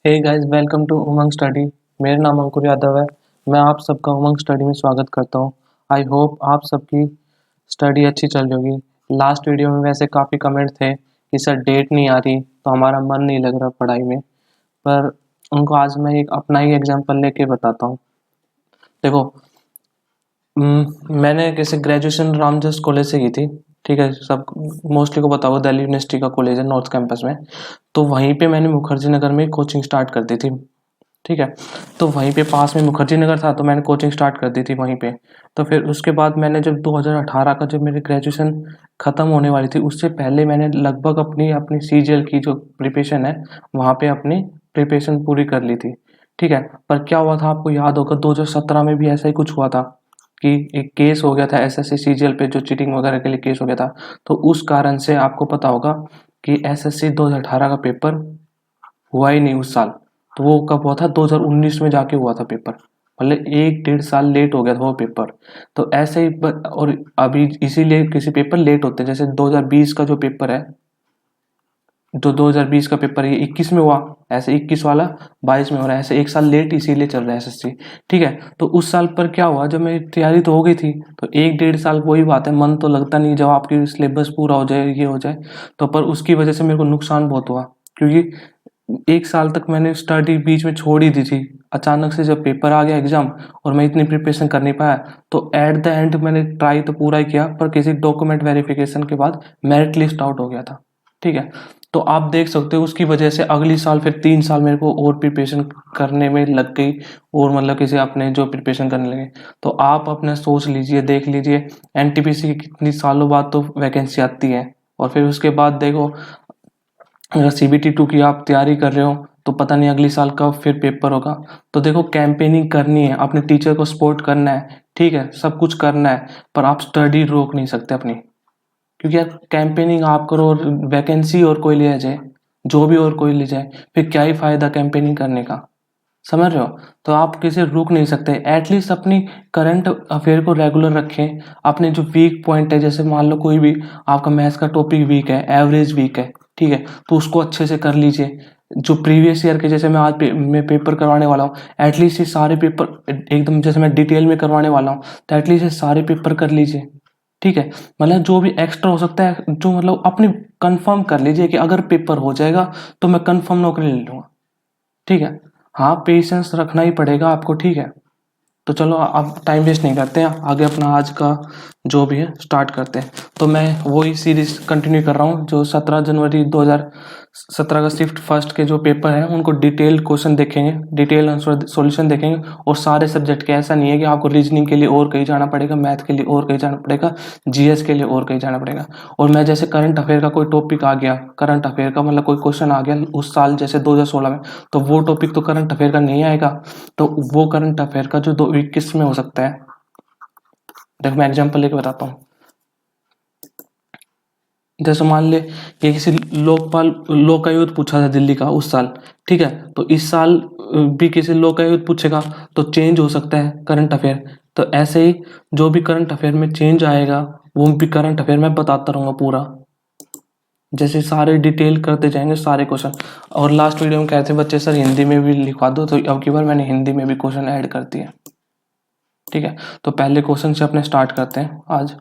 Hey guys, welcome to Umang study. मेरा नाम अंकुर यादव है। मैं आप सबका उमंग स्टडी में स्वागत करता हूं। आई होप आप सबकी स्टडी अच्छी चल रही होगी। लास्ट वीडियो में वैसे काफ़ी कमेंट थे कि सर डेट नहीं आ रही तो हमारा मन नहीं लग रहा पढ़ाई में, पर उनको आज मैं एक अपना ही एग्जांपल लेके बताता हूँ। देखो, मैंने कैसे ग्रेजुएशन रामजस कॉलेज से की थी। ठीक है, सब मोस्टली को पता होगा, दिल्ली यूनिवर्सिटी का कॉलेज है नॉर्थ कैंपस में। तो वहीं पे मैंने मुखर्जी नगर में कोचिंग स्टार्ट कर दी थी। ठीक है, तो वहीं पे पास में मुखर्जी नगर था तो मैंने कोचिंग स्टार्ट कर दी थी वहीं पे। तो फिर उसके बाद मैंने जब 2018 का जब मेरी ग्रेजुएशन ख़त्म होने वाली थी, उससे पहले मैंने लगभग अपनी अपनी सीजीएल की जो प्रिपरेशन है वहाँ पे अपनी प्रिपरेशन पूरी कर ली थी। ठीक है, पर क्या हुआ था आपको याद होगा, 2017 में भी ऐसा ही कुछ हुआ था कि एक केस हो गया था एसएससी सीजीएल पे, जो चीटिंग वगैरह के लिए केस हो गया था। तो उस कारण से आपको पता होगा कि एसएससी 2018 का पेपर हुआ ही नहीं उस साल। तो वो कब हुआ था, 2019 में जाके हुआ था पेपर। मतलब 1 डेढ़ साल लेट हो गया था वो पेपर। तो ऐसे ही और अभी इसीलिए किसी पेपर लेट होते हैं, जैसे 2020 का जो पेपर है, जो 2020 का पेपर ये 21 में हुआ, ऐसे 21 वाला 22 में हो रहा है, ऐसे 1 साल लेट इसीलिए चल रहा है एसएससी। ठीक है, तो उस साल पर क्या हुआ, जब मेरी तैयारी तो हो गई थी, तो 1 डेढ़ साल वही बात है, मन तो लगता नहीं जब आपकी सिलेबस पूरा हो जाए, ये हो जाए। तो पर उसकी वजह से मेरे को नुकसान बहुत हुआ, क्योंकि 1 साल तक मैंने स्टडी बीच में छोड़ ही दी थी। अचानक से जब पेपर आ गया एग्जाम और मैं इतनी प्रिपरेशन कर नहीं पाया, तो एट द एंड मैंने ट्राई तो पूरा ही किया, पर किसी डॉक्यूमेंट वेरिफिकेशन के बाद मेरिट लिस्ट आउट हो गया था। ठीक है, तो आप देख सकते हो उसकी वजह से अगली साल फिर 3 साल मेरे को और प्रिपरेशन करने में लग गई, और मतलब किसी अपने जो प्रिपरेशन करने लगे। तो आप अपने सोच लीजिए, देख लीजिए, एनटीपीसी की कितनी सालों बाद तो वैकेंसी आती है। और फिर उसके बाद देखो, अगर सीबीटी 2 की आप तैयारी कर रहे हो तो पता नहीं अगली साल कब फिर पेपर होगा। तो देखो, कैंपेनिंग करनी है, अपने टीचर को सपोर्ट करना है, ठीक है, सब कुछ करना है, पर आप स्टडी रोक नहीं सकते अपनी। क्योंकि यार कैंपेनिंग आप करो और वैकेंसी और कोई ले जाए, जो भी और कोई ले जाए, फिर क्या ही फायदा कैंपेनिंग करने का। समझ रहे हो? तो आप किसी रुक नहीं सकते। एटलीस्ट अपनी करंट अफेयर को रेगुलर रखें। अपने जो वीक पॉइंट है, जैसे मान लो कोई भी आपका मैथ्स का टॉपिक वीक है, एवरेज वीक है, ठीक है, तो उसको अच्छे से कर लीजिए। जो प्रीवियस ईयर के, जैसे मैं आज मैं पेपर करवाने वाला हूँ, एटलीस्ट ये सारे पेपर एकदम, जैसे मैं डिटेल में करवाने वाला हूँ, तो एटलीस्ट ये सारे पेपर कर लीजिए। ठीक है, मतलब जो भी एक्स्ट्रा हो सकता है, जो मतलब अपनी कंफर्म कर लीजिए कि अगर पेपर हो जाएगा तो मैं कंफर्म नौकरी ले लूँगा। ठीक है, हाँ, पेशेंस रखना ही पड़ेगा आपको। ठीक है, तो चलो अब टाइम वेस्ट नहीं करते हैं, आगे अपना आज का जो भी है स्टार्ट करते हैं। तो मैं वही सीरीज कंटिन्यू कर रहा हूँ, जो 17 जनवरी 2017 का शिफ्ट फर्स्ट के जो पेपर हैं उनको डिटेल क्वेश्चन देखेंगे, डिटेल आंसर सॉल्यूशन देखेंगे, और सारे सब्जेक्ट के। ऐसा नहीं है कि आपको रीजनिंग के लिए और कहीं जाना पड़ेगा, मैथ के लिए और कहीं जाना पड़ेगा, जीएस के लिए और कहीं जाना पड़ेगा। और मैं जैसे करंट अफेयर का कोई टॉपिक आ गया, करंट अफेयर का मतलब कोई क्वेश्चन आ गया उस साल जैसे 2016 में, तो वो टॉपिक तो करंट अफेयर का नहीं आएगा। तो वो करंट अफेयर का जो 2021 में हो सकता है, देखो मैं एग्जांपल लेके बताता हूँ। जैसे मान ले कि किसी लोकपाल लोकायुक्त पूछा था दिल्ली का उस साल, ठीक है, तो इस साल भी किसी लोकायुक्त पूछेगा, तो चेंज हो सकता है करंट अफेयर। तो ऐसे ही जो भी करंट अफेयर में चेंज आएगा, वो भी करंट अफेयर में बताता रहूंगा पूरा, जैसे सारे डिटेल करते जाएंगे सारे क्वेश्चन। और लास्ट वीडियो में कहते बच्चे सर हिंदी में भी लिखवा दो, तो अब की बार मैंने हिंदी में भी क्वेश्चन ऐड कर दिए। ठीक है, तो पहले क्वेश्चन से अपने स्टार्ट करते हैं आज।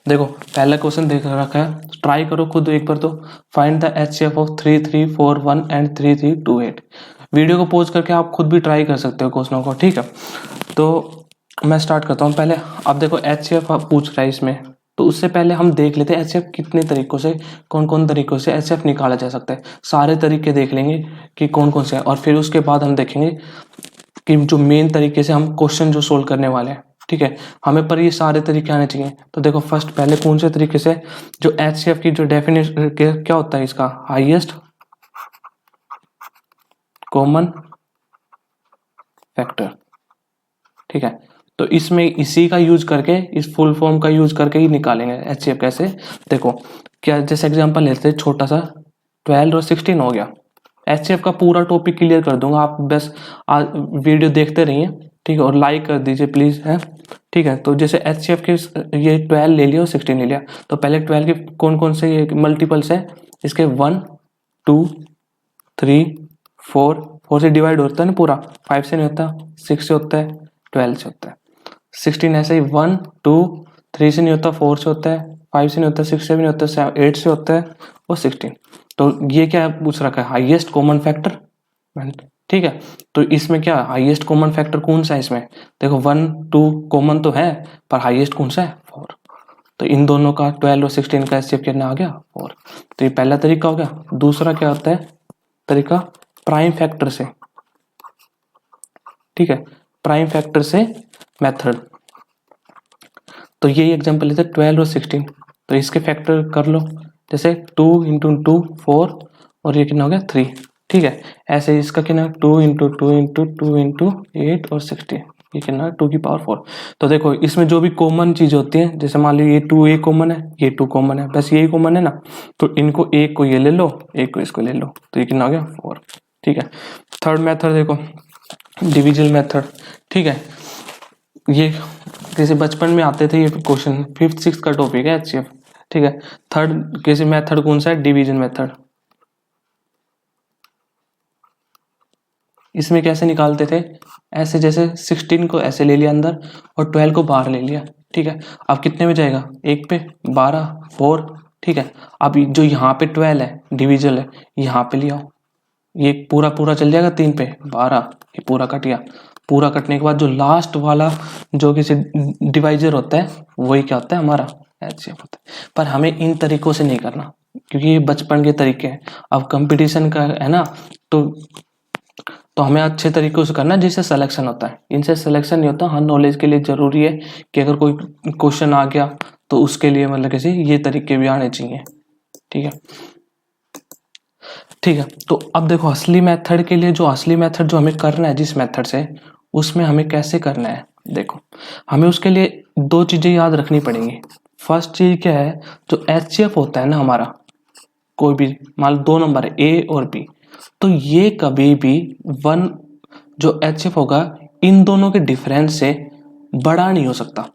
देखो, पहला क्वेश्चन देख रखा है, ट्राई करो खुद एक बार तो। Find the HCF of 3341 and 3328। Video को पॉज करके आप खुद भी ट्राई कर सकते हो क्वेश्चनों को। ठीक है, तो मैं स्टार्ट करता हूँ पहले। अब देखो एचसीएफ पूछ रहा है इसमें, तो उससे पहले हम देख लेते हैं एचसीएफ कितने तरीकों से, कौन कौन तरीकों से एचसीएफ निकाला जा सकता है। सारे तरीके देख लेंगे कि कौन कौन से हैं, और फिर उसके बाद हम देखेंगे कि जो मेन तरीके से हम क्वेश्चन जो सोल्व करने वाले हैं। ठीक है, हमें पर ये सारे तरीके आने चाहिए। तो देखो फर्स्ट पहले कौन से तरीके से, जो एचसीएफ की जो डेफिनेशन क्या होता है इसका, हाईएस्ट कॉमन फैक्टर। ठीक है, तो इसमें इसी का यूज करके, इस फुल फॉर्म का यूज करके ही निकालेंगे एचसीएफ कैसे। देखो क्या, जैसे एग्जांपल लेते हैं छोटा सा, 12 और 16 हो गया। एचसीएफ का पूरा टॉपिक क्लियर कर दूंगा, आप बस वीडियो देखते रहिए। ठीक है, और लाइक कर दीजिए प्लीज है। ठीक है, तो जैसे एचसीएफ के ये 12 ले लिया और 16 ले लिया, तो पहले 12 के कौन कौन से मल्टीपल्स है इसके, 1 2 3 4 4 से डिवाइड होता है ना पूरा, 5 से नहीं होता, 6 से होता है, 12 से होता है। 16 ऐसे ही 1 2 3 से नहीं होता, 4 से होता है, 5 से नहीं होता, 6 से भी नहीं होता, 8 से होता है और 16। तो ये क्या पूछ रखा है, हाईएस्ट कॉमन फैक्टर, ठीक है। तो इसमें क्या हाईएस्ट कॉमन फैक्टर कौन सा है इसमें, देखो 1 2 कॉमन तो है पर हाईएस्ट कौन सा है, 4। तो इन दोनों का 12 और 16 का एचसीएफ कितना आ गया, 4। तो ये पहला तरीका हो गया। दूसरा क्या होता है तरीका, प्राइम फैक्टर से, ठीक है, प्राइम फैक्टर से मेथड। तो यही एग्जांपल लेते हैं 12 और 16, तो इसके फैक्टर कर लो, जैसे 2 इंटू 2 4 और ये कितना हो गया 3, ठीक है। ऐसे इसका कितना 2 इंटू 2 इंटू 2 इंटू 8 और 16, ये कितना 2 की पावर 4। तो देखो इसमें जो भी कॉमन चीज होती है, जैसे मान लो ये 2 ए कॉमन है, ये 2 कॉमन है, बस यही कॉमन है ना, तो इनको एक को ये ले लो, एक को इसको ले लो, तो ये कितना हो गया 4, ठीक है। थर्ड मेथड देखो, डिविजन मेथड, ठीक है। ये किसी बचपन में आते थे ये क्वेश्चन, 5th 6th का टॉपिक है एचसीएफ, ठीक है। थर्ड किसी मेथड कौन सा है, डिवीजन मेथड। इसमें कैसे निकालते थे, ऐसे जैसे 16 को ऐसे ले लिया अंदर और 12 को बाहर ले लिया, ठीक है। अब कितने में जाएगा, एक पे 12 4, ठीक है। अब जो यहाँ पे 12 है डिविजन है, यहाँ पे ले आओ, ये पूरा पूरा चल जाएगा 3 पे 12, ये पूरा कट गया। पूरा कटने के बाद जो लास्ट वाला जो किसी डिवाइजर होता है वही क्या होता है हमारा एचसीएफ होता है। पर हमें इन तरीकों से नहीं करना क्योंकि ये बचपन के तरीके हैं। अब कंपटीशन का है ना, तो हमें अच्छे तरीकों से करना है जिससे सिलेक्शन होता है, इनसे सिलेक्शन नहीं होता। हाँ नॉलेज के लिए जरूरी है कि अगर कोई क्वेश्चन आ गया तो उसके लिए मतलब कैसे ये तरीके भी आने चाहिए, ठीक है। ठीक है, तो अब देखो असली मेथड के लिए, जो असली मेथड जो हमें करना है जिस मेथड से, उसमें हमें कैसे करना है, देखो हमें उसके लिए दो चीजें याद रखनी पड़ेंगी। फर्स्ट चीज क्या है, जो एचसीएफ होता है ना हमारा, कोई भी मान लो 2 नंबर है ए और बी, तो ये कभी भी वन जो एचसीएफ होगा इन दोनों के डिफरेंस से बड़ा नहीं हो सकता,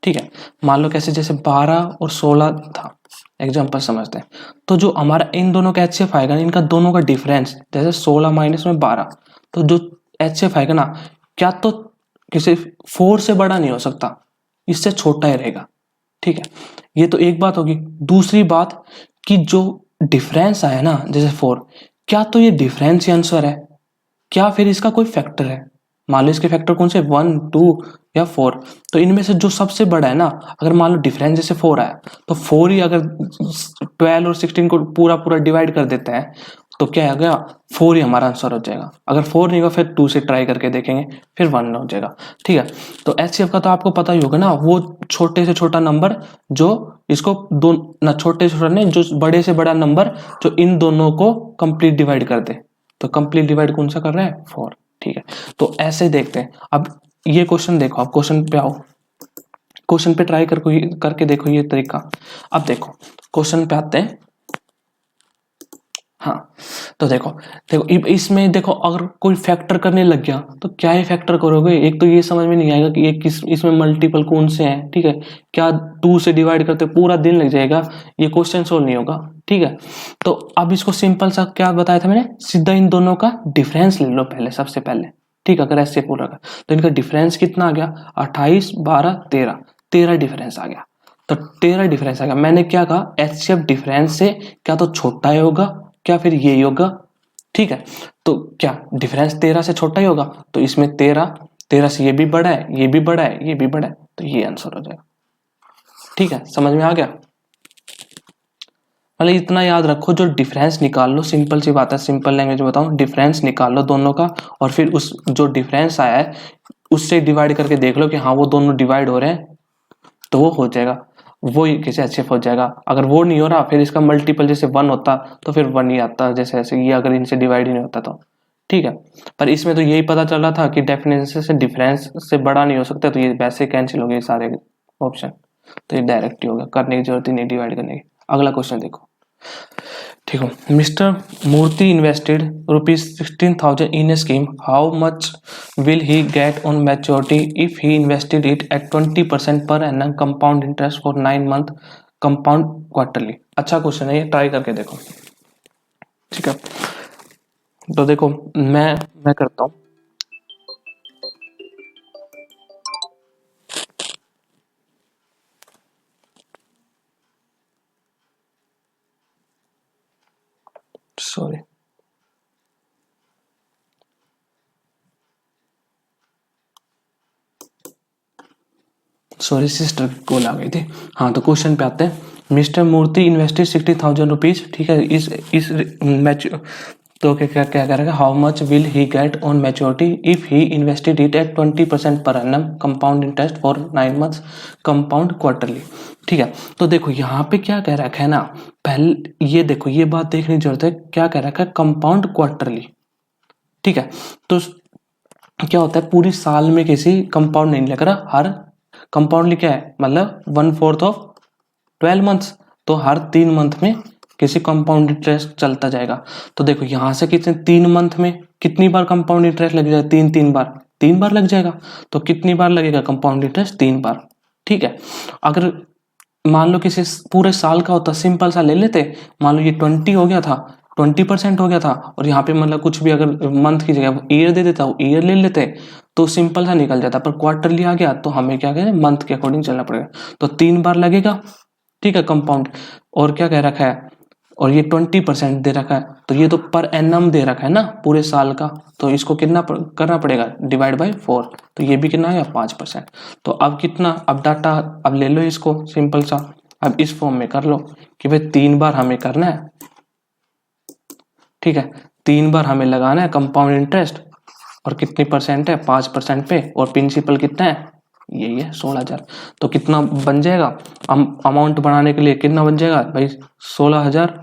ठीक है। मान लो कैसे, जैसे 12 और 16 था, एग्जाम्पल समझते हैं। तो जो हमारा इन दोनों का एचसीएफ आएगा, इनका दोनों का डिफरेंस, जैसे 16 माइनस में 12, तो जो एचसीएफ आएगा ना, क्या तो किसी 4 से बड़ा नहीं हो सकता, इससे छोटा ही रहेगा, ठीक है। ये तो एक बात होगी। दूसरी बात कि जो डिफरेंस आया ना, जैसे 4, क्या तो ये डिफरेंस ही आंसर है, क्या फिर इसका कोई फैक्टर है। मान लो इसके फैक्टर कौन से 1 2 या 4, तो इनमें से जो सबसे बड़ा है ना, अगर मान लो डिफरेंस जैसे 4 आया, तो 4 ही अगर 12 और 16 को पूरा पूरा डिवाइड कर देता है तो क्या आ गया, 4 ही हमारा आंसर हो जाएगा। अगर 4 नहीं होगा फिर 2 से ट्राई करके देखेंगे, फिर 1 हो जाएगा, ठीक है। तो एचसीएफ का तो आपको पता ही होगा ना, वो छोटे से छोटा नंबर जो इसको दो ना, छोटे से छोटा नहीं, जो बड़े से बड़ा नंबर जो इन दोनों को कंप्लीट डिवाइड कर दे। तो कंप्लीट डिवाइड कौन सा कर रहा है, 4, ठीक है। तो ऐसे देखते हैं। अब ये क्वेश्चन देखो, आप क्वेश्चन पे आओ, क्वेश्चन पे ट्राई करके देखो ये तरीका। अब देखो क्वेश्चन पे आते हैं, हाँ तो देखो देखो इसमें देखो, अगर कोई फैक्टर करने लग गया तो क्या ही फैक्टर करोगे, एक तो ये समझ में नहीं आएगा कि ये किस इसमें मल्टीपल कौन से हैं, ठीक है। क्या 2 से डिवाइड करते पूरा दिन लग जाएगा, ये क्वेश्चन सोल्व नहीं होगा, ठीक है। तो अब इसको सिंपल सा क्या बताया था मैंने, सीधा इन दोनों का डिफरेंस ले लो पहले, सबसे पहले, ठीक है। अगर ऐसे पूरा का तो इनका डिफरेंस कितना आ गया, 28 12 13 डिफरेंस आ गया। तो 13 डिफरेंस आ गया। मैंने क्या कहा, एचसीएफ डिफरेंस से क्या तो छोटा ही होगा, क्या फिर ये होगा, ठीक है। तो क्या डिफरेंस 13 से छोटा ही होगा, तो इसमें 13 से ये भी बड़ा है, ये भी बड़ा है, ये भी बड़ा है, तो ये आंसर हो जाएगा, ठीक है। समझ में आ गया, मतलब इतना याद रखो, जो डिफरेंस निकाल लो, सिंपल सी बात है, सिंपल लैंग्वेज में बताऊं, डिफरेंस निकाल लो दोनों का, और फिर उस जो डिफरेंस आया है उससे डिवाइड करके देख लो कि हाँ वो दोनों डिवाइड हो रहे हैं, तो वो हो जाएगा, वो कैसे एचसीएफ हो जाएगा। अगर वो नहीं हो रहा फिर इसका मल्टीपल जैसे 1 होता तो फिर 1 ही आता, जैसे ऐसे ये अगर इनसे डिवाइड ही नहीं होता तो, ठीक है। पर इसमें तो यही पता चल रहा था कि डेफिनेशन से डिफरेंस से बड़ा नहीं हो सकता, तो ये वैसे कैंसिल हो गए सारे ऑप्शन, तो ये डायरेक्ट ही होगा, करने की जरूरत ही नहीं डिवाइड करने की। अगला क्वेश्चन देखो, ठीक है। Mister Murthy invested ₹16,000 in a scheme, how much will he get on maturity if he invested it at 20% per annum compound interest for 9 month compound quarterly. अच्छा क्वेश्चन है ये, ट्राई करके देखो, ठीक है। तो देखो मैं करता हूँ, सॉरी सॉरी सिस्टर की कॉल आ गई थी। हाँ, तो क्वेश्चन पे आते हैं। मिस्टर मूर्ति इन्वेस्टेड 60,000 रुपीज, ठीक है, इस मैच, तो क्या क्या क्या करेगा, how much will he get on maturity if he invested it at 20% per annum compound interest for 9 months compound quarterly. ठीक है, तो देखो यहाँ पे क्या कह रखा है ना, पहले ये देखो, ये बात देखने की जरूरत है, क्या कह रखा है, कंपाउंड क्वार्टरली। ठीक है, तो क्या होता है, पूरी साल में किसी कंपाउंड नहीं लग रहा, हर कंपाउंडली क्या है, मतलब 1/4 ऑफ 12 मंथ्स, तो हर 3 मंथ में किसी कंपाउंड इंटरेस्ट चलता जाएगा। तो देखो यहाँ से कितने 3 मंथ में कितनी बार कंपाउंड इंटरेस्ट लग जाएगा, 3 बार लग जाएगा। तो कितनी बार लगेगा कंपाउंड इंटरेस्ट, 3 बार। ठीक है, अगर मान लो किसी पूरे साल का होता, सिंपल सा ले लेते, मान लो ये 20 हो गया था, 20% हो गया था, और यहाँ पे मतलब कुछ भी अगर मंथ की जगह ईयर दे देता, ईयर ले लेते, तो सिंपल सा निकल जाता। पर क्वार्टरली आ गया तो हमें क्या करें, मंथ के अकॉर्डिंग चलना पड़ेगा। तो 3 बार लगेगा, ठीक है, कंपाउंड। और क्या कह रखा है, और ये 20% दे रखा है, तो ये तो पर एनम दे रखा है ना, पूरे साल का, तो इसको कितना करना पड़ेगा, डिवाइड बाई 4, तो ये भी कितना है 5%। तो अब कितना, अब डाटा अब ले लो इसको सिंपल सा, अब इस फॉर्म में कर लो कि भाई 3 बार हमें करना है। ठीक है, 3 बार हमें लगाना है कंपाउंड इंटरेस्ट, और कितनी परसेंट है, 5% पे, और प्रिंसिपल कितना है, यही है 16,000। तो कितना बन जाएगा, अमाउंट बढ़ाने के लिए कितना बन जाएगा भाई, 16,000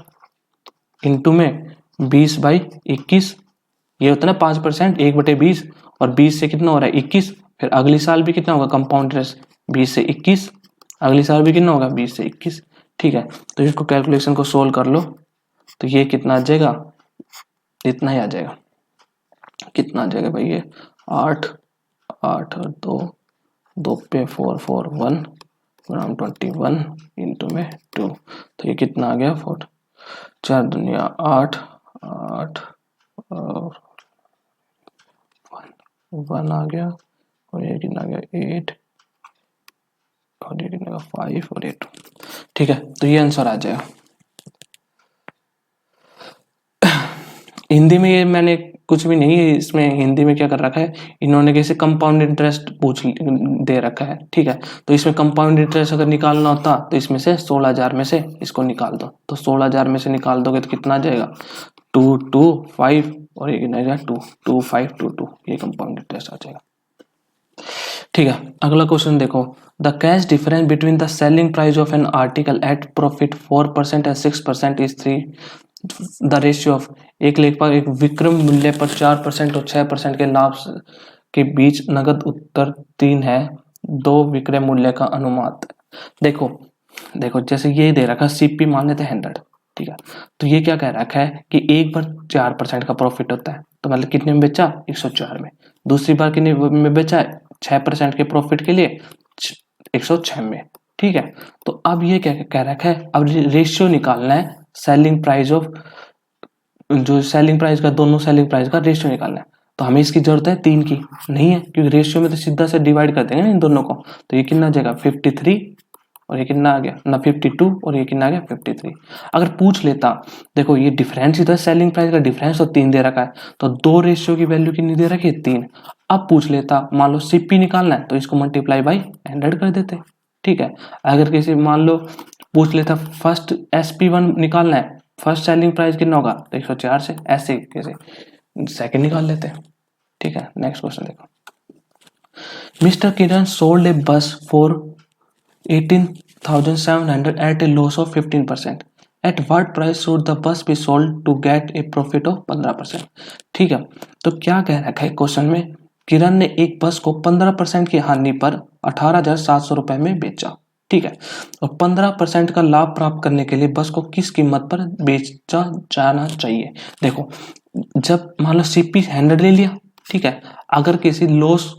इंटू में 20/21, ये होता है ना 5%, 1/20, और 20 से कितना हो रहा है 21, फिर अगली साल भी कितना होगा कंपाउंड इंटरेस्ट, 20 से 21, अगली साल भी कितना होगा 20 से 21। ठीक है, तो इसको कैलकुलेशन को सोल्व कर लो, तो ये कितना आ जाएगा, इतना ही आ जाएगा। कितना आ जाएगा भाई, ये 8 8 और 2, 2 पे 4 4 1 ग्राम 21 इंटू में 2, तो ये कितना आ गया 4, 4 दुनिया 8 8 और 1 आ गया, और ये कितना आ गया 8, और ये कितना 5 और 8। ठीक है, तो ये आंसर आ जाएगा। हिंदी में ये मैंने कुछ भी नहीं है इसमें, हिंदी में क्या कर रखा है इन्होंने, कैसे कंपाउंड इंटरेस्ट पूछ दे रखा है। ठीक है, तो इसमें कंपाउंड इंटरेस्ट अगर निकालना होता तो इसमें से 16,000 में से इसको निकाल दो, तो 16,000 में से निकाल दोगे तो कितना आ जाएगा 2 2 5, और ये कितना जाएगा 2 2 5 2 2, ये कंपाउंड इंटरेस्ट आ जाएगा। ठीक है, अगला क्वेश्चन देखो, the cash difference between the selling price of an article at profit 4% and 6% is 3, the ratio of, एक लेखपाल एक विक्रम मूल्य पर 4% और 6% के लाभ के बीच नगद उत्तर 3 है, 2 विक्रय मूल्य का अनुमात। देखो देखो जैसे ये दे रखा सीपी मान लेते 100, ठीक है, तो ये क्या कह रखा है कि एक बार 4% का प्रॉफिट होता है, तो मतलब कितने में बेचा 104 में, दूसरी बार कितने में बेचा 6% के प्रॉफिट के लिए 106 में। ठीक है, तो अब ये क्या कह रखा है, अब रेशियो निकालना है, सेलिंग प्राइस ऑफ, जो सेलिंग प्राइस का, दोनों सेलिंग प्राइस का रेशियो निकालना है। तो हमें इसकी जरूरत है 3 की नहीं है, क्योंकि रेशियो में तो सीधा से डिवाइड कर देंगे इन दोनों को, तो ये कितना आ जाएगा 53, और ये कितना आ गया ना 52, और ये कितना आ गया 53। अगर पूछ लेता, देखो ये डिफरेंस इधर सेलिंग प्राइस का डिफरेंस तो 3 दे रखा है, तो 2 रेशियो की वैल्यू कितनी दे रखी है 3। अब पूछ लेता, मान लो सीपी निकालना है तो इसको मल्टीप्लाई बाई 100 कर देते। ठीक है, अगर किसी मान लो पूछ लेता फर्स्ट SP1 निकालना है, फर्स्ट सेलिंग प्राइस कितना होगा तो 104 से, ऐसे कैसे सेकंड निकाल लेते हैं। ठीक है, नेक्स्ट क्वेश्चन देखो, मिस्टर किरण सोल्ड ए बस for 18,700 at a loss of 15%. At what price should the bus be sold to get a profit of 15%? ठीक है, तो क्या कह रखा है क्वेश्चन में, किरण ने एक बस को 15% की हानि पर 18,700 रुपए में बेचा। ठीक है, और 15% का लाभ प्राप्त करने के लिए बस को किस कीमत पर बेचा जाना चाहिए। देखो, जब मान लो सीपी 100 ले लिया, ठीक है, अगर किसी लॉस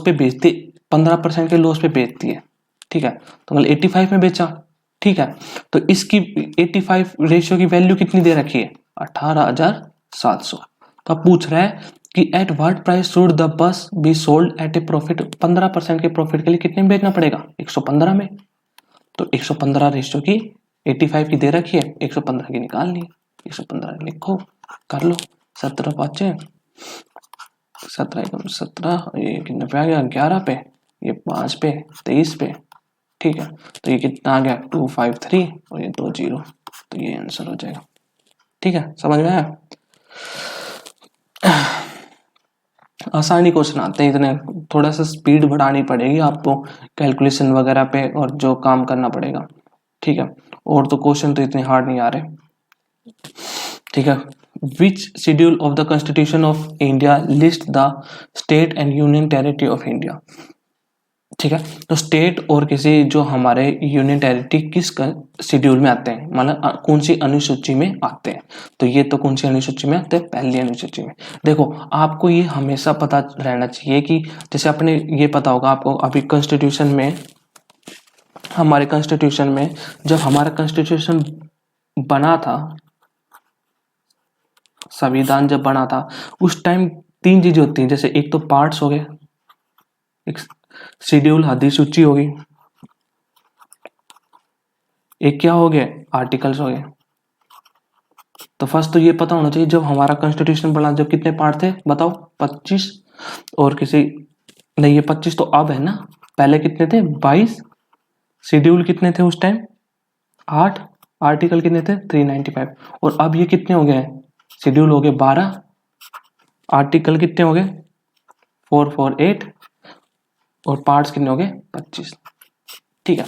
पे बेचती, 15% के लॉस पे बेचती है, ठीक है, तो मतलब 85 में बेचा। ठीक है, तो इसकी 85 रेशियो की वैल्यू कितनी दे रखी है 18,700। तो अब पूछ रहा है कि at what price should the bus be sold at A profit, 15% के प्रॉफिट के लिए कितने में बेचना पड़ेगा, 115 में। तो 115 रेशियो की 85 की दे रखी है, 115 की निकालनी है, 115 लिखो, कर लो, 17 पाँचे 17 एकम 17, ये कितने पे आ गया, 11 पे, ये 5 पे, 23 पे, ठीक है। तो ये कितना आ गया 253 और ये 2 0, तो ये आंसर हो जाएगा। ठीक है, समझ में आया। आसानी क्वेश्चन आते हैं इतने, थोड़ा सा स्पीड बढ़ानी पड़ेगी आपको कैलकुलेशन वगैरह पे और जो काम करना पड़ेगा। ठीक है, और तो क्वेश्चन तो इतने हार्ड नहीं आ रहे। ठीक है, which schedule of the constitution of India list the state and union territory of India. ठीक है, तो स्टेट और किसी जो हमारे यूनियन टेरिटरी किस शेड्यूल में आते हैं, मतलब कौन सी अनुसूची में आते हैं। तो ये तो कौन सी अनुसूची में आते हैं, पहली अनुसूची में। देखो आपको ये हमेशा पता रहना चाहिए कि जैसे अपने ये पता होगा आपको अभी कॉन्स्टिट्यूशन में, हमारे कॉन्स्टिट्यूशन में जब हमारा कॉन्स्टिट्यूशन बना था, संविधान जब बना था उस टाइम 3 चीजें होती हैं, जैसे एक तो पार्ट्स हो गए, एक शेड्यूल अधिसूची होगी, एक क्या हो गए आर्टिकल्स हो गए। तो फर्स्ट तो ये पता होना चाहिए जब हमारा कॉन्स्टिट्यूशन बना जब कितने पार्ट थे बताओ, 25, और किसी नहीं ये 25 तो अब है ना, पहले कितने थे 22, शेड्यूल कितने थे उस टाइम 8, आर्टिकल कितने थे 395, और अब ये कितने हो गए, शेड्यूल हो गए 12, आर्टिकल कितने हो गए 448, और पार्ट्स कितने हो गए 25। ठीक है,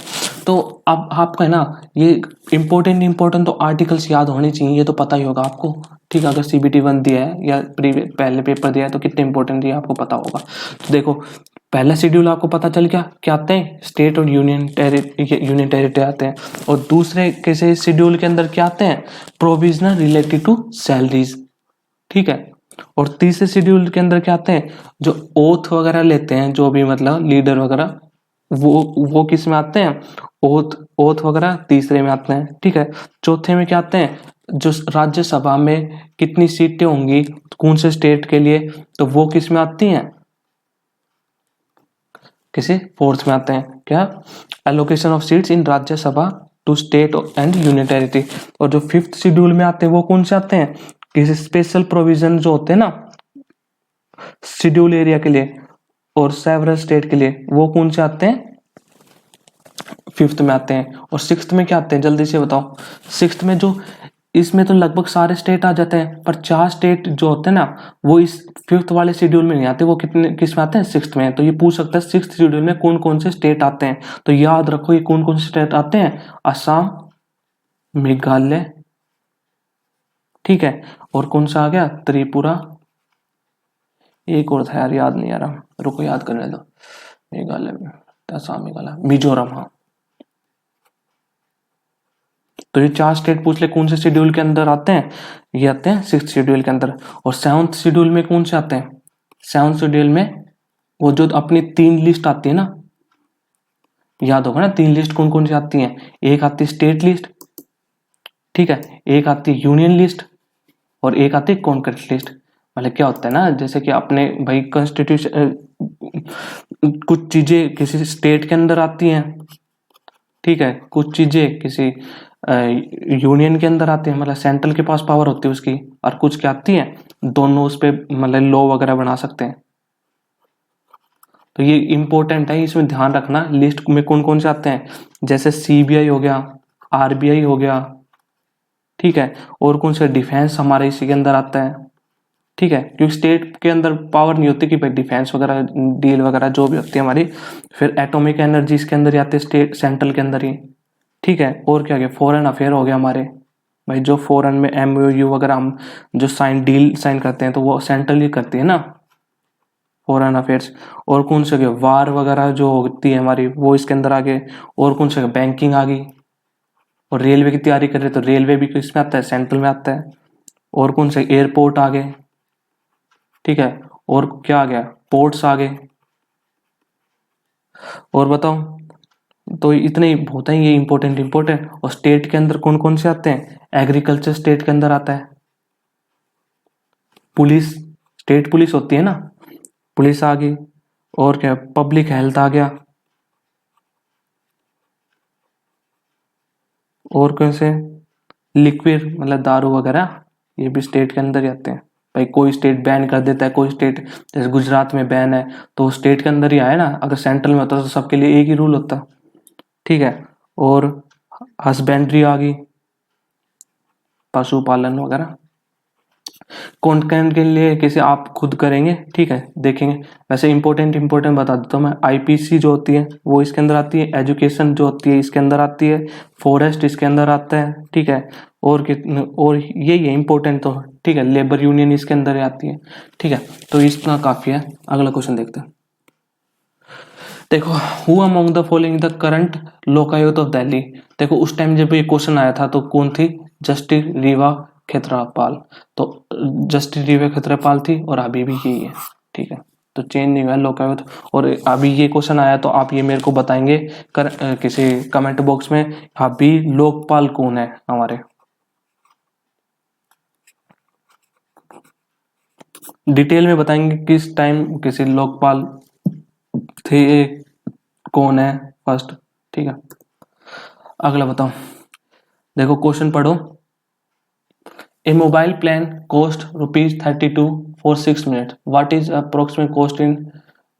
तो अब आपका है ना ये इंपॉर्टेंट तो आर्टिकल्स याद होने चाहिए, ये तो पता ही होगा आपको। ठीक है, अगर CBT 1 दिया है या पहले पेपर दिया है तो कितने इंपॉर्टेंट दिया आपको पता होगा। तो देखो पहला शेड्यूल आपको पता चल गया क्या आते हैं, स्टेट और यूनियन टेरिटरी आते हैं, और दूसरे कैसे शेड्यूल के अंदर क्या आते हैं, प्रोविजनल रिलेटेड टू सैलरीज। ठीक है, और तीसरे शेड्यूल के अंदर क्या आते हैं, जो ओथ वगैरह लेते हैं जो भी मतलब लीडर वगैरह, वो किस में आते हैं, ओथ वगैरह तीसरे में आते हैं। ठीक है, चौथे में क्या आते हैं, जो राज्यसभा में कितनी सीटें होंगी कौन से स्टेट के लिए, तो वो किस में आती हैं, किसी फोर्थ में आते हैं, क्या allocation of seats in Rajya Sabha to state and union territory. और जो 5th शेड्यूल में आते हैं वो कौन से आते हैं, किसी स्पेशल प्रोविजन जो होते हैं ना शेड्यूल एरिया के लिए और सेवरल स्टेट के लिए, वो कौन से आते हैं 5th में आते हैं। और 6th में क्या आते हैं जल्दी से बताओ, 6th में जो इसमें तो लगभग सारे स्टेट आ जाते हैं, पर 4 स्टेट जो होते हैं ना वो इस 5th वाले शेड्यूल में नहीं आते, वो कितने किस में आते हैं 6th में। तो ये पूछ सकता है 6th शेड्यूल में कौन कौन से स्टेट आते हैं, तो याद रखो ये कौन कौन से स्टेट आते हैं, असम, मेघालय, ठीक है, और कौन सा आ गया त्रिपुरा, एक और था यार याद नहीं आ रहा, रुको याद करने दो, मेघालय में असम, मेघालय, मिजोरम, हाँ। तो ये 4 स्टेट पूछ ले कौन से शेड्यूल के अंदर आते हैं, ये आते हैं 6th शेड्यूल के अंदर। और 7th शेड्यूल में कौन से आते हैं, 7th शेड्यूल में वो जो अपनी 3 लिस्ट आती है ना, याद होगा ना 3 लिस्ट कौन कौन सी आती हैं, एक आती है स्टेट लिस्ट, ठीक है, एक आती है यूनियन लिस्ट, और एक आती है कॉन्करेंट लिस्ट। मतलब क्या होता है ना, जैसे कि अपने भाई कॉन्स्टिट्यूशन कुछ चीजें किसी स्टेट के अंदर आती हैं, ठीक है, कुछ चीजें किसी यूनियन के अंदर आती है, मतलब सेंट्रल के पास पावर होती है उसकी, और कुछ क्या आती है दोनों उस पे मतलब लॉ वगैरह बना सकते हैं। तो ये इंपॉर्टेंट है, इसमें ध्यान रखना लिस्ट में कौन कौन से आते हैं, जैसे CBI हो गया, RBI हो गया, ठीक है, और कौन से डिफेंस हमारे इसी के अंदर आता है, ठीक है, क्योंकि स्टेट के अंदर पावर नहीं होती कि भाई डिफेंस वगैरह डील वगैरह जो भी होती है हमारी। फिर एटॉमिक एनर्जी इसके अंदर ही आती है स्टेट सेंट्रल के अंदर ही, ठीक है। और क्या गया, फॉरेन अफेयर हो गया हमारे, भाई जो फॉरेन में MOU वगैरह हम जो डील साइन करते हैं तो वो सेंट्रल ही करती है ना फॉरेन अफेयर्स। और कौन से गए, वार वगैरह जो होती है हमारी वो इसके अंदर आ गए। और कौन से, बैंकिंग आ गई। और रेलवे की तैयारी कर रहे तो रेलवे भी किसमें आता है, सेंट्रल में आता है। और कौन से, एयरपोर्ट आ गए, ठीक है। और क्या आ गया, पोर्ट्स आ गए। और बताओ, तो इतने बहुत हैं ये इंपॉर्टेंट। और स्टेट के अंदर कौन कौन से आते हैं, एग्रीकल्चर स्टेट के अंदर आता है, पुलिस, स्टेट पुलिस होती है ना, पुलिस आ गई, और क्या पब्लिक हेल्थ आ गया, और कैसे लिक्विड मतलब दारू वगैरह, ये भी स्टेट के अंदर ही आते हैं। भाई कोई स्टेट बैन कर देता है, कोई स्टेट जैसे गुजरात में बैन है तो स्टेट के अंदर ही आया ना, अगर सेंट्रल में होता तो सबके लिए एक ही रूल होता। ठीक है, और हस्बेंड्री आ गई, पशुपालन वगैरह। कंटेंट के लिए कैसे आप खुद करेंगे, ठीक है, देखेंगे। वैसे इंपॉर्टेंट बता देता हूँ मैं, आईपीसी जो होती है वो इसके अंदर आती है, एजुकेशन जो होती है इसके अंदर आती है, फॉरेस्ट इसके अंदर आता है, ठीक है, और कितने और यही है इंपॉर्टेंट तो, ठीक है, लेबर यूनियन इसके अंदर ही आती है, ठीक है। तो इतना काफी है। अगला क्वेश्चन देखते हैं। देखो, who among the following the current Lokayukta of Delhi. देखो उस टाइम जब ये क्वेश्चन आया था तो कौन थी, जस्टिस रीवा खेतरापाल। तो जस्टिस रीवा खेतरापाल थी और अभी भी यही है, ठीक है, तो चेंज नहीं हुआ लोकायुक्त। और अभी ये क्वेश्चन आया तो आप ये मेरे को बताएंगे किसी कमेंट बॉक्स में, अभी लोकपाल कौन है हमारे, डिटेल में बताएंगे किस टाइम किसी लोकपाल थे, कौन है फर्स्ट, ठीक है। अगला बताओ, देखो क्वेश्चन पढ़ो। A mobile plan cost ₹32 for 6 minute, what is approximate cost in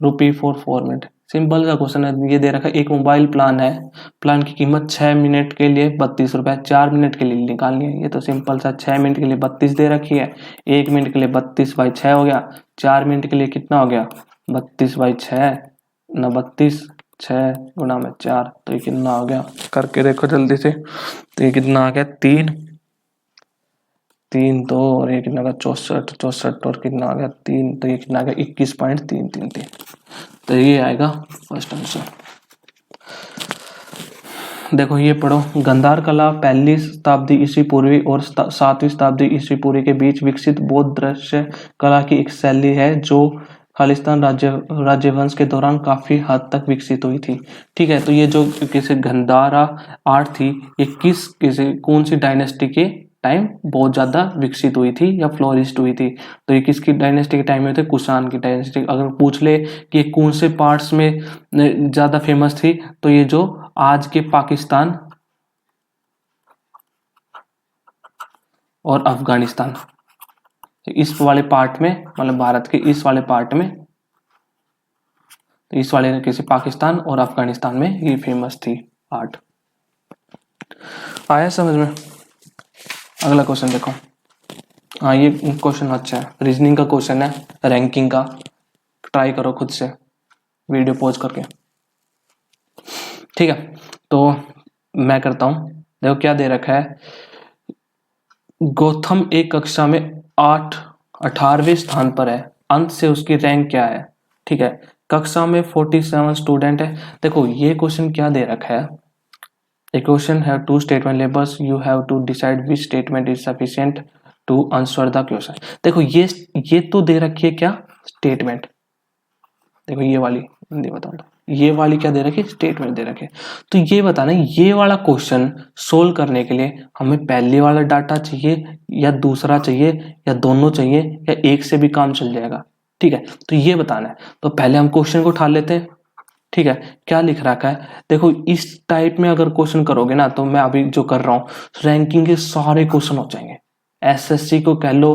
rupee for 4 minute. Simple सा क्वेश्चन है, ये दे रखा है एक मोबाइल प्लान है, प्लान की कीमत 6 मिनट के लिए 32 रुपए, 4 मिनट के लिए निकालनी है। ये तो सिंपल सा, 6 मिनट के लिए 32 दे रखी है, 1 मिनट के लिए 32/6 हो गया, 4 मिनट के लिए कितना हो गया 32/6 ना 32, 6 गुना में 4, तो ये कितना हो गया करके देखो जल्दी से, तो ये कितना आ गया 3 3 तो, और ये कितना का 64 और कितना आ गया 3, तो ये कितना आ गया 21.333, तो ये आएगा फर्स्ट आंसर। देखो ये पढ़ो, गंधार कला 1ली शताब्दी ईस्वी पूर्वी और 7वीं शताब्दी ईस्वी पूर्वी के बीच विकसित बौद्ध दृश्य कला की एक शैली है जो खालिस्तान राज्यवंश के दौरान काफी हद तक विकसित हुई थी। ठीक है, तो ये जो किसी गंधारा आर्ट थी, ये किसी कौन सी डायनेस्टी के टाइम बहुत ज्यादा विकसित हुई थी या फ्लोरिस्ट हुई थी। तो ये किसकी डायनेस्टी के टाइम में थे, कुषाण की डायनेस्टी। अगर पूछ ले कि कौन से पार्ट्स में ज्यादा फेमस थी, तो ये जो आज के पाकिस्तान और अफगानिस्तान, इस वाले पार्ट में, मतलब भारत के इस वाले पार्ट में, तो इस वाले किसी पाकिस्तान और अफगानिस्तान में ये फेमस थी आर्ट। आया समझ में। अगला क्वेश्चन देखो, हाँ ये क्वेश्चन अच्छा है, रीजनिंग का क्वेश्चन है, रैंकिंग का, ट्राई करो खुद से वीडियो पॉज करके, ठीक है। तो मैं करता हूं, देखो क्या दे रखा है, गौतम एक कक्षा में 18वें स्थान पर है, अंत से उसकी रैंक क्या है। ठीक है, कक्षा में 47 स्टूडेंट है। देखो ये क्वेश्चन क्या दे रखा है, a question have two statement labels, you have to decide which statement is sufficient to answer the question। देखो ये तो दे रखी है क्या, स्टेटमेंट। देखो ये वाली हिंदी बताऊंगा, ये वाली क्या दे रखी है, स्टेटमेंट दे रखी है। तो ये बताना, ये वाला क्वेश्चन सोल्व करने के लिए हमें पहले वाला डाटा चाहिए या दूसरा चाहिए या दोनों चाहिए या एक से भी काम चल जाएगा। ठीक है, तो ये बताना है। तो पहले हम क्वेश्चन को उठा लेते हैं। ठीक है, क्या लिख रखा है, देखो इस टाइप में अगर क्वेश्चन करोगे ना, तो मैं अभी जो कर रहा हूँ, रैंकिंग के सारे क्वेश्चन हो जाएंगे। एसएससी को कह लो,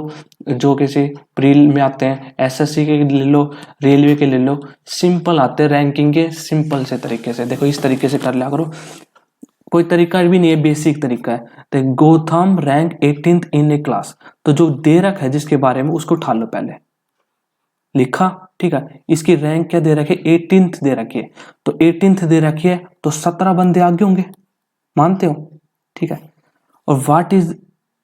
जो किसी प्रील में आते हैं, एसएससी के ले लो, रेलवे के ले लो, सिंपल आते हैं रैंकिंग के, सिंपल से तरीके से। देखो इस तरीके से कर लिया करो, कोई तरीका भी नहीं है, बेसिक तरीका है। तो गौतम रैंक 18th इन ए क्लास, तो जो दे रखा है जिसके बारे में उसको उठा लो, पहले लिखा। ठीक है, इसकी रैंक क्या दे रखी है, 18th दे रखी है, तो 18th दे रखी है तो 17 बंदे आगे होंगे, मानते हो। ठीक है, और what is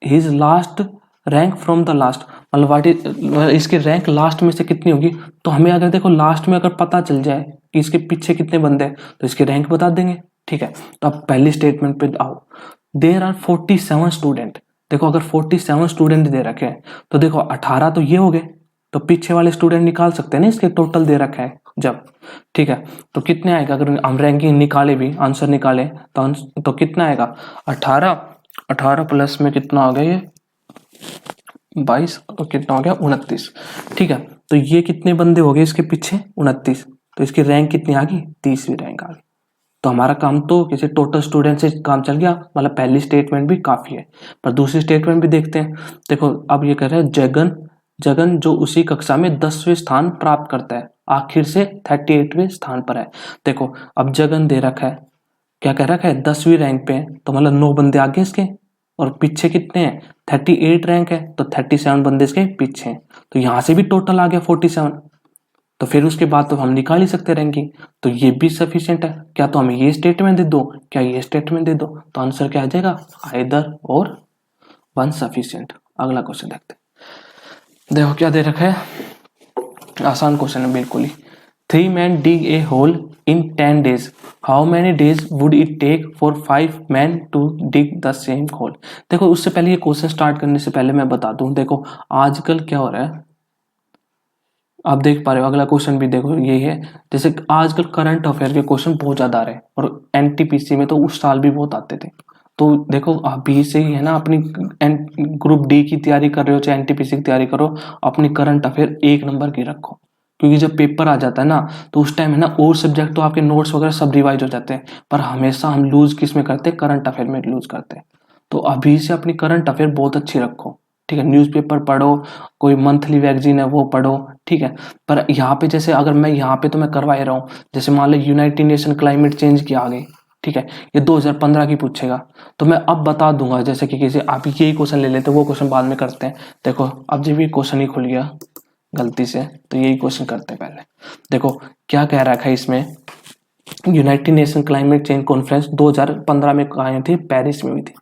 his last rank from the last, मतलब व्हाट इज इसकी रैंक लास्ट में से कितनी होगी। तो हमें अगर देखो लास्ट में अगर पता चल जाए कि इसके पीछे कितने बंदे हैं, तो इसकी रैंक बता देंगे। ठीक है, तो अब पहली स्टेटमेंट पे आओ, देयर आर 47 स्टूडेंट। देखो अगर 47 स्टूडेंट दे रखे हैं, तो देखो 18 तो ये हो गए, तो पीछे वाले स्टूडेंट निकाल सकते हैं ना, इसके टोटल दे रखा है जब। ठीक है, तो कितने आएगा, अगर हम रैंकिंग निकाले भी, आंसर निकाले तो कितना आएगा, 18 प्लस में कितना आ गया ये 22 और कितना हो गया 29। ठीक है, तो ये कितने बंदे हो गए इसके पीछे 29, तो इसकी रैंक कितनी आ गई 30वीं रैंक आ गई। तो हमारा काम तो किसी टोटल स्टूडेंट से काम चल गया, मतलब पहली स्टेटमेंट भी काफी है। पर दूसरी स्टेटमेंट भी देखते हैं। देखो अब ये कह रहे हैं जगन जगन जो उसी कक्षा में 10वें स्थान प्राप्त करता है, आखिर से 38वें स्थान पर है। देखो अब जगन दे रखा है, क्या कह रखा है 10वीं रैंक पे है, तो मतलब 9 बंदे आगे इसके, और पीछे कितने हैं 38 रैंक है, तो 37 बंदे इसके पीछे हैं। तो यहां से भी टोटल आ गया 47, तो फिर उसके बाद तो हम निकाल ही सकते रैंकिंग। तो ये भी सफिशिएंट है। क्या तो हमें ये स्टेटमेंट दे दो, क्या ये स्टेटमेंट दे दो, तो आंसर क्या आ जाएगा आइदर और वन सफिशिएंट। अगला क्वेश्चन देखते हैं। देखो क्या दे रखा है, आसान क्वेश्चन है बिल्कुल ही। 3 men dig a hole in 10 days. How many days would it take for 5 men to dig the same hole? देखो उससे पहले ये क्वेश्चन स्टार्ट करने से पहले मैं बता दूं, देखो आजकल क्या हो रहा है, आप देख पा रहे हो अगला क्वेश्चन भी देखो यही है। जैसे आजकल करंट अफेयर के क्वेश्चन बहुत ज्यादा आ रहे हैं, और एनटीपीसी में तो उस साल भी बहुत आते थे। तो देखो अभी से ही है ना, अपनी ग्रुप डी की तैयारी कर रहे हो चाहे एनटीपीसी की तैयारी करो, अपनी करंट अफेयर 1 नंबर की रखो। क्योंकि जब पेपर आ जाता है ना, तो उस टाइम है ना और सब्जेक्ट तो आपके नोट्स वगैरह सब रिवाइज हो जाते हैं, पर हमेशा हम लूज किस में करते हैं, करंट अफेयर में लूज करते हैं। तो अभी से अपनी करंट अफेयर बहुत अच्छी रखो। ठीक है, न्यूज़पेपर पढ़ो, कोई मंथली मैगजीन है वो पढ़ो। ठीक है, पर यहाँ पे जैसे अगर मैं यहाँ पे तो मैं करवा ही रहा हूँ, जैसे मान लो यूनाइटेड नेशन क्लाइमेट चेंज की आ गई, ठीक है, ये 2015 की पूछेगा, तो मैं अब बता दूंगा। जैसे कि किसी आप यही क्वेश्चन ले लेते, वो क्वेश्चन बाद में करते हैं। देखो अब जब ये क्वेश्चन ही खुल गया गलती से, तो यही क्वेश्चन करते हैं पहले। देखो क्या कह रखा है इसमें, United Nation climate change conference 2015 में कहाँ थी, पेरिस में हुई थी।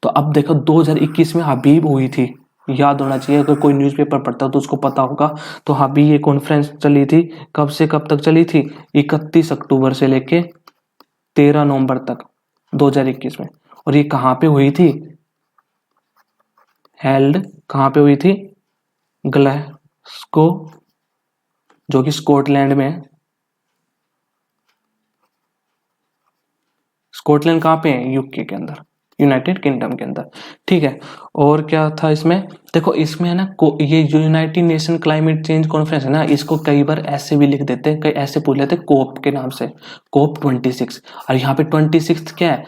तो अब देखो 2021 में हबीब हुई थी, याद होना चाहिए, अगर कोई न्यूज़पेपर पढ़ता हो तो उसको पता होगा। तो हबीब ये कॉन्फ्रेंस चली थी, कब से कब तक चली थी, 31 अक्टूबर से लेके 13 नवंबर तक 2021 में। और ये कहाँ पे हुई थी, हेल्ड कहाँ पे हुई थी, ग्लासगो, जो कि स्कॉटलैंड में है। स्कॉटलैंड कहाँ पे है, यूके के अंदर, यूनाइटेड किंगडम के अंदर। ठीक है, और क्या था इसमें, देखो इसमें है ना ये जो United Nation climate change conference है ना, इसको कई बार ऐसे भी लिख देते हैं, कई ऐसे पूछ लेते हैं कोप के नाम से, कोप 26। और यहाँ पे 26 क्या है,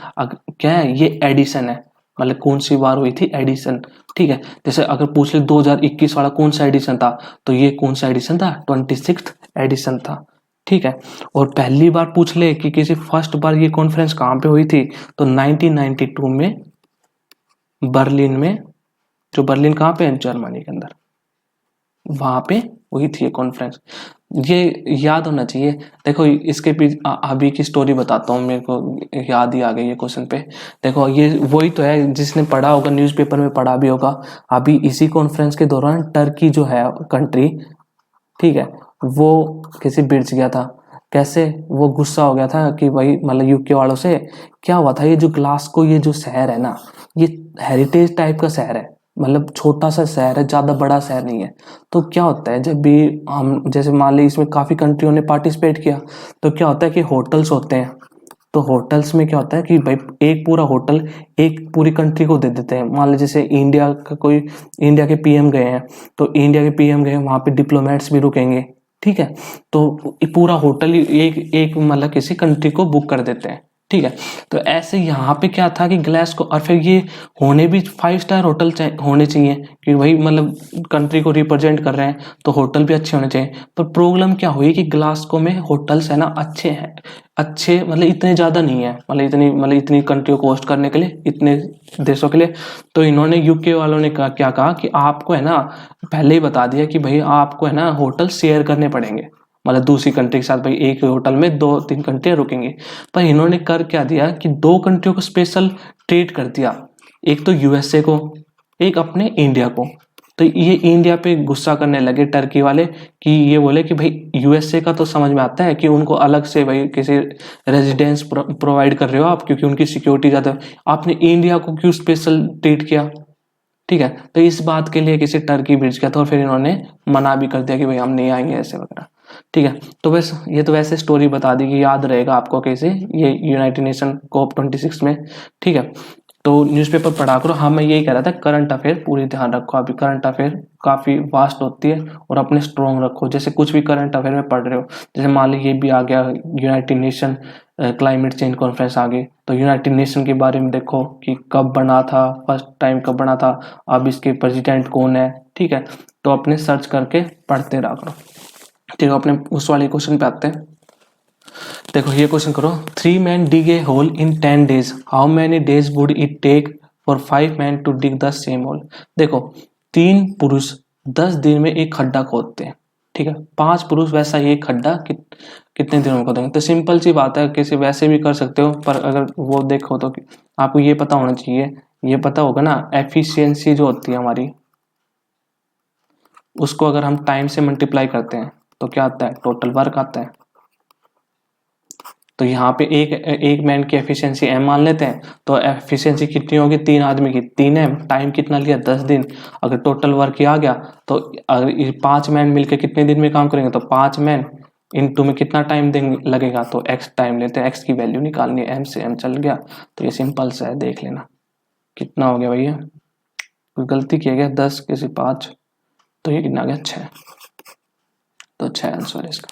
क्या है ये एडिशन है, मतलब कौन सी बार हुई थी, एडिशन। ठीक है, जैसे अगर पूछ ले 2021 वाला कौन सा एडिशन था, तो ये कौन सा एडिशन था, 26 एडिशन था। ठीक है, और पहली बार पूछ ले कि किसी फर्स्ट बार ये कॉन्फ्रेंस कहाँ पे हुई थी, तो 1992 में बर्लिन में, जो बर्लिन कहाँ पे है, जर्मनी के अंदर, वहां पे हुई थी ये कॉन्फ्रेंस। ये याद होना चाहिए। देखो इसके अभी की स्टोरी बताता हूँ, मेरे को याद ही आ गई है क्वेश्चन पे। देखो ये वही तो है, जिसने पढ़ा होगा न्यूज़पेपर में पढ़ा भी होगा। अभी इसी कॉन्फ्रेंस के दौरान टर्की जो है कंट्री, ठीक है, वो किसी बिरच गया था। कैसे, वो गुस्सा हो गया था कि भाई मतलब यूके वालों से, क्या हुआ था, ये जो ग्लासगो ये जो शहर है ना, ये हेरिटेज टाइप का शहर है, मतलब छोटा सा शहर है, ज्यादा बड़ा शहर नहीं है। तो क्या होता है जब भी हम, जैसे मान ली इसमें काफी कंट्रियों ने पार्टिसिपेट किया, तो क्या होता है कि होटल्स होते हैं, तो होटल्स में क्या होता है कि भाई एक पूरा होटल एक पूरी कंट्री को दे देते हैं। मान लो जैसे इंडिया का कोई, इंडिया के पीएम गए हैं, तो इंडिया के पीएम गए वहां पे डिप्लोमेट्स भी रुकेंगे। ठीक है, तो पूरा होटल एक एक मतलब किसी कंट्री को बुक कर देते हैं। ठीक है, तो ऐसे यहाँ पे क्या था कि ग्लासगो, और फिर ये होने भी 5 स्टार होटल होने चाहिए, कि वही मतलब कंट्री को रिप्रेजेंट कर रहे हैं, तो होटल भी अच्छे होने चाहिए। पर प्रॉब्लम क्या हुई कि ग्लासगो में होटल्स है ना अच्छे हैं, अच्छे मतलब इतने ज्यादा नहीं है, मतलब इतनी कंट्री को होस्ट करने के लिए, इतने देशों के लिए। तो इन्होंने यूके वालों ने क्या कहा कि आपको है ना, पहले ही बता दिया कि भाई आपको है ना होटल शेयर करने पड़ेंगे, मतलब दूसरी कंट्री के साथ, भाई एक होटल में 2-3 कंट्रियां रुकेंगी। पर इन्होंने कर क्या दिया कि 2 कंट्रियों को स्पेशल ट्रीट कर दिया, एक तो यूएसए को, एक अपने इंडिया को। तो ये इंडिया पे गुस्सा करने लगे टर्की वाले, कि ये बोले कि भाई यूएसए का तो समझ में आता है कि उनको अलग से भाई किसी रेजिडेंस प्रोवाइड कर रहे हो आप, क्योंकि उनकी सिक्योरिटी ज्यादा है, आपने इंडिया को क्यों स्पेशल ट्रीट किया। ठीक है, तो इस बात के लिए किसी टर्की भेज किया था, और फिर इन्होंने मना भी कर दिया कि भाई हम नहीं आएंगे ऐसे वगैरह। ठीक है, तो बस ये तो वैसे स्टोरी बता दी कि याद रहेगा आपको कैसे, ये यूनाइटेड नेशन कोप 26 में। ठीक है, तो न्यूज़पेपर पढ़ा करो। हाँ, मैं यही कह रहा था, करंट अफेयर पूरी ध्यान रखो। अभी करंट अफेयर काफ़ी वास्ट होती है और अपने स्ट्रॉन्ग रखो। जैसे कुछ भी करंट अफेयर में पढ़ रहे हो, जैसे मान लो ये भी आ गया, United Nation climate change conference आ गई, तो यूनाइटेड नेशन के बारे में देखो कि कब बना था, फर्स्ट टाइम कब बना था, अब इसके प्रेसिडेंट कौन है। ठीक है, तो अपने सर्च करके पढ़ते रहा करो। ठीक है, अपने उस वाले क्वेश्चन पे आते हैं। देखो ये क्वेश्चन करो, 3 men dig a hole in 10 days, how many days would it take for 5 men to dig the same hole? देखो 3 पुरुष 10 दिन में एक खड्डा खोदते हैं। ठीक है, 5 पुरुष वैसा ही एक खड्डा कितने दिनों में खोदेंगे? तो सिंपल सी बात है, किसी वैसे भी कर सकते हो, पर अगर वो देखो तो आपको ये पता होना चाहिए, ये पता होगा ना, एफिशिएंसी जो होती है हमारी, उसको अगर हम टाइम से मल्टीप्लाई करते हैं तो क्या आता है? टोटल वर्क आता है। तो यहाँ पे एक मैन की एफिशिएंसी एम मान लेते हैं, तो एफिशिएंसी कितनी होगी? 3 आदमी की 3 एम, टाइम कितना लिया? 10 दिन। अगर टोटल वर्क आ गया, तो अगर 5 मैन मिलकर कितने दिन में काम करेंगे? तो 5 मैन इनटू में कितना टाइम लगेगा? तो एक्स टाइम लेते हैं, एक्स की वैल्यू निकालनी है, एम से एम चल गया। तो ये सिंपल सा है, देख लेना कितना हो गया भैया। कोई गलती किया गया? 10 किसी 5, तो ये कितना आ गया? 6। तो 6 आंसर है इसका।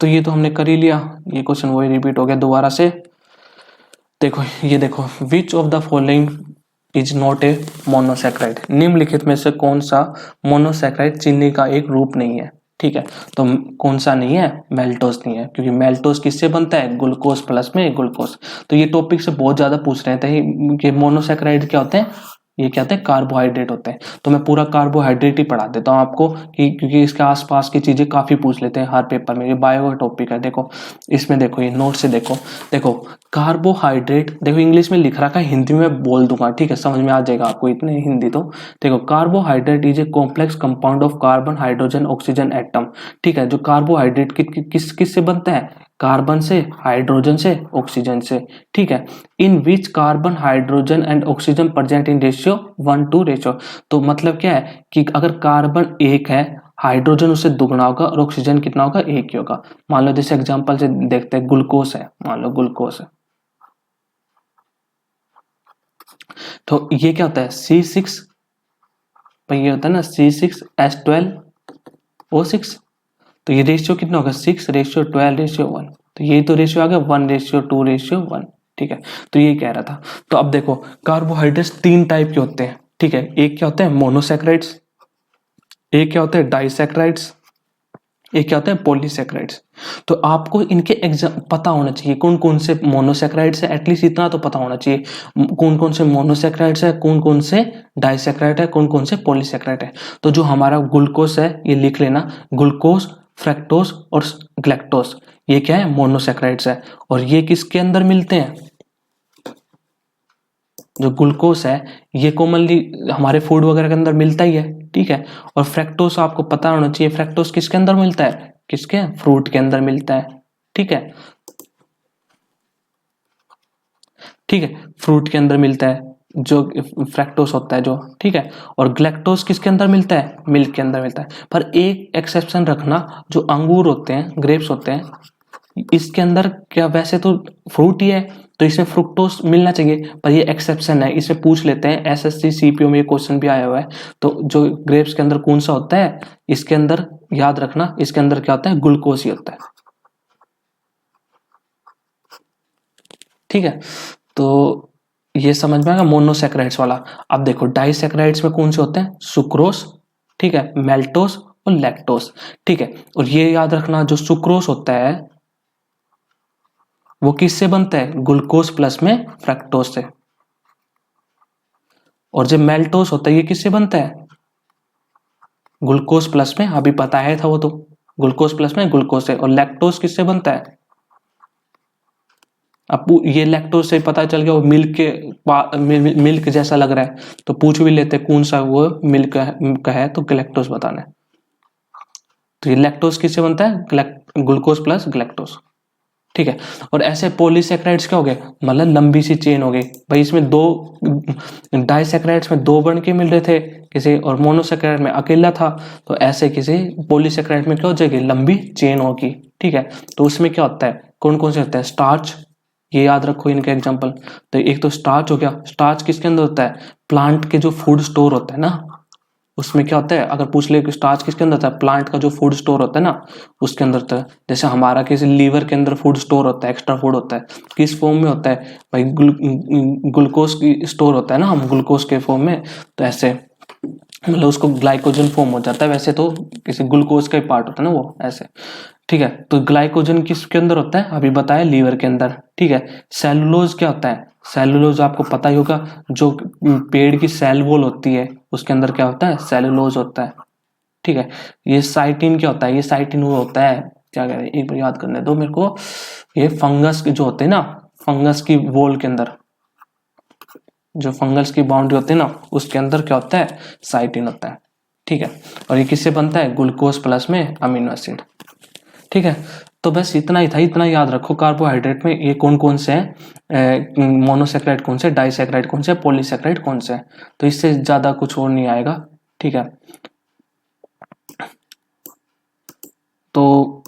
तो ये तो हमने कर ही लिया, ये क्वेश्चन वही रिपीट हो गया दोबारा से। देखो ये देखो, which of the following is not a monosaccharide? निम्नलिखित में से कौन सा मोनोसैक्राइड चीनी का एक रूप नहीं है? ठीक है, तो कौन सा नहीं है? मेल्टोस नहीं है, क्योंकि मेल्टोस किससे बनता है? ग्लूकोज प्लस में ग्लूकोज। तो ये टॉपिक से बहुत ज्यादा पूछ रहे थे कि मोनोसैक्राइड क्या होते हैं, ये क्या होते हैं? कार्बोहाइड्रेट होते हैं। तो मैं पूरा कार्बोहाइड्रेट ही पढ़ा देता हूँ आपको, कि क्योंकि इसके आसपास की चीजें काफी पूछ लेते हैं हर पेपर में। ये बायो का टॉपिक है। देखो इसमें देखो, ये नोट से देखो, देखो कार्बोहाइड्रेट, देखो इंग्लिश में लिख रखा है, हिंदी में बोल दूंगा, ठीक है, समझ में आ जाएगा आपको इतने हिंदी तो। देखो carbohydrate is a complex compound of carbon, hydrogen, oxygen atom. ठीक है, जो कार्बोहाइड्रेट किस से बनता है? कार्बन से, हाइड्रोजन से, ऑक्सीजन से। ठीक है, in which carbon, hydrogen and oxygen present in ratio 1 to ratio. तो मतलब क्या है कि अगर कार्बन 1 है, हाइड्रोजन उससे दुगना होगा और ऑक्सीजन कितना होगा? 1 ही होगा। मान लो जैसे एग्जांपल से देखते हैं, ग्लूकोज है, मान लो ग्लूकोज है, तो ये क्या होता है? C6, ये होता है ना C6H12O6। तो ये रेशियो कितना होगा? 6:12:1। तो ये तो रेशियो आ गया 1:2:1। ठीक है, तो ये कह रहा था। तो अब देखो कार्बोहाइड्रेट्स 3 टाइप के होते हैं। ठीक है, एक क्या होते हैं? मोनोसैक्राइड्स, एक क्या होते हैं? डाइसैक्राइड्स, एक क्या होता है? पॉलीसैक्राइड्स। तो आपको इनके एग्जाम पता होना चाहिए, कौन कौन से मोनोसैक्राइड्स है, एटलीस्ट इतना तो पता होना चाहिए कौन कौन से मोनोसैक्राइड्स है, कौन कौन से डाइसैक्राइड है, कौन कौन से पॉलीसैक्राइड है। तो जो हमारा ग्लूकोज है, ये लिख लेना, ग्लूकोज, फ्रक्टोज और ग्लैक्टोज, ये क्या है? मोनोसैक्राइड्स है। और ये किसके अंदर मिलते हैं? जो ग्लूकोज है ये कॉमनली हमारे फूड वगैरह के अंदर मिलता ही है। ठीक है, और फ्रक्टोज आपको पता होना चाहिए, फ्रक्टोज किसके अंदर मिलता है? किसके? फ्रूट के अंदर मिलता है। ठीक है, ठीक है, फ्रूट के अंदर मिलता है जो फ्रक्टोज होता है जो। ठीक है, और ग्लैक्टोज किसके अंदर मिलता है? मिल्क के अंदर मिलता है। पर एक एक्सेप्शन रखना, जो अंगूर होते हैं, ग्रेप्स होते हैं, इसके अंदर क्या, वैसे तो फ्रूट ही है तो इसमें फ्रुक्टोज मिलना चाहिए, पर ये एक्सेप्शन है, इसमें पूछ लेते हैं। एसएससी सीपीओ में ये क्वेश्चन भी आया हुआ है। तो जो ग्रेप्स के अंदर कौन सा होता है? इसके अंदर याद रखना, इसके अंदर क्या होता है? ग्लूकोज ही होता है। ठीक है, तो ये समझ में आएगा मोनोसैक्राइड्स वाला। अब देखो डाइसैक्राइड्स में कौन से होते हैं? सुक्रोज, ठीक है, मेल्टोज और लैक्टोज। ठीक है, और ये याद रखना, जो सुक्रोज होता है वो किससे बनता है? ग्लूकोज प्लस में फ्रक्टोज से। और जो मेल्टोज होता है ये किससे बनता है? ग्लूकोज प्लस में, अभी पता है था वो तो, ग्लूकोज प्लस में ग्लूकोज से। और लैक्टोज किससे बनता है? अब ये लैक्टोज से पता चल गया, वो मिल्क जैसा लग रहा है, तो पूछ भी लेते कौन सा वो मिल्क का है, तो लैक्टोज बताना है। तो ये लैक्टोज किससे बनता है? Glucose plus galactose. ठीक है, और ऐसे पॉलीसैक्राइड्स क्या हो गए? मतलब लंबी सी चेन हो गई भाई। इसमें दो डाइसैक्राइड्स में 2 बन के मिल रहे थे किसी, और मोनोसैक्राइड में अकेला था। तो ऐसे किसी पॉलीसैक्राइड में क्या हो जाएगी? लंबी चेन होगी। ठीक है, तो उसमें क्या होता है? कौन कौन से होते हैं? स्टार्च, ये याद रखो इनके एग्जाम्पल। तो एक तो स्टार्च हो गया, स्टार्च किसके अंदर होता है, प्लांट के जो फूड स्टोर होता है ना, उसमें क्या होता है, अगर पूछ ले कि स्टार्च किसके अंदर होता है, प्लांट का जो फूड स्टोर होता है ना उसके अंदर होता है। जैसे हमारा किसी लीवर के अंदर फूड स्टोर होता है, एक्स्ट्रा फूड होता है, किस फॉर्म में होता है भाई, ग्लूकोज की स्टोर होता है ना, हम ग्लूकोज के फॉर्म में, तो ऐसे मतलब उसको ग्लाइकोजन फॉर्म हो जाता है, वैसे तो किसी ग्लूकोज का ही पार्ट होता है ना वो, ऐसे। ठीक है, तो ग्लाइकोजन किसके अंदर होता है, अभी बताया लीवर के अंदर। ठीक है, सेलुलोज क्या होता है, सेलुलोज आपको पता ही होगा, जो पेड़ की सेल वॉल होती है उसके अंदर क्या होता है, सेलुलोज होता है। ठीक है, ये साइटिन क्या होता है, ये साइटिन वो होता है, क्या कह रहे हैं एक बार याद करने दो मेरे को, ये फंगस के जो होते हैं ना, फंगस की वॉल के अंदर, जो फंगस की बाउंड्री होती है ना उसके अंदर क्या होता है, साइटिन होता है। ठीक है, और ये किससे बनता है, ग्लूकोज प्लस में अमीनो एसिड। ठीक है, तो बस इतना ही था, इतना याद रखो कार्बोहाइड्रेट में ये कौन कौन से हैं, मोनोसेक्राइड कौन से, डाइसेक्राइड कौन से, पॉलीसेक्राइड कौन से, तो इससे ज्यादा कुछ और नहीं आएगा। ठीक है, तो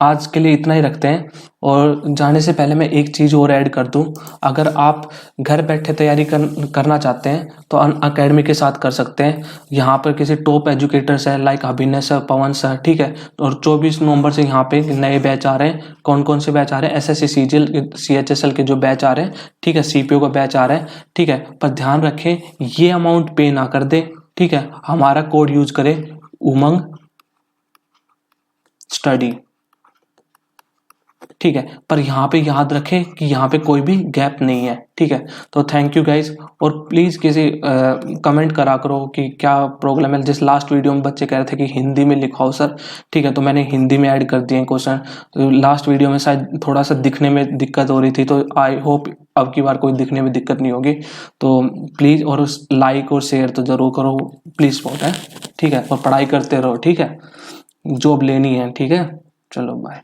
आज के लिए इतना ही रखते हैं। और जाने से पहले मैं एक चीज़ और ऐड कर दूं, अगर आप घर बैठे तैयारी करना चाहते हैं तो अनअकैडमी के साथ कर सकते हैं। यहाँ पर किसी टॉप एजुकेटर्स है लाइक अभिनय सर, पवन सर। ठीक है, और 24 नवंबर से यहाँ पे नए बैच आ रहे हैं। कौन कौन से बैच आ रहे हैं, SSC CGL CHSL के जो बैच आ रहे हैं। ठीक है, CPO का बैच आ रहा है। ठीक है, पर ध्यान रखें ये अमाउंट पे ना कर दे। ठीक है, हमारा कोड यूज करें, उमंग स्टडी। ठीक है, पर यहाँ पे याद रखें कि यहाँ पे कोई भी गैप नहीं है। ठीक है, तो थैंक यू गाइज। और प्लीज किसी कमेंट करा करो कि क्या प्रॉब्लम है। जिस लास्ट वीडियो में बच्चे कह रहे थे कि हिंदी में लिखाओ सर, ठीक है, तो मैंने हिंदी में ऐड कर दिए क्वेश्चन। तो लास्ट वीडियो में शायद थोड़ा सा दिखने में दिक्कत हो रही थी, तो आई होप अब की बार कोई दिखने में दिक्कत नहीं होगी। तो प्लीज, और लाइक और शेयर तो जरूर करो प्लीज, बहुत है। ठीक है, और पढ़ाई करते रहो। ठीक है, जॉब लेनी है। ठीक है, चलो बाय।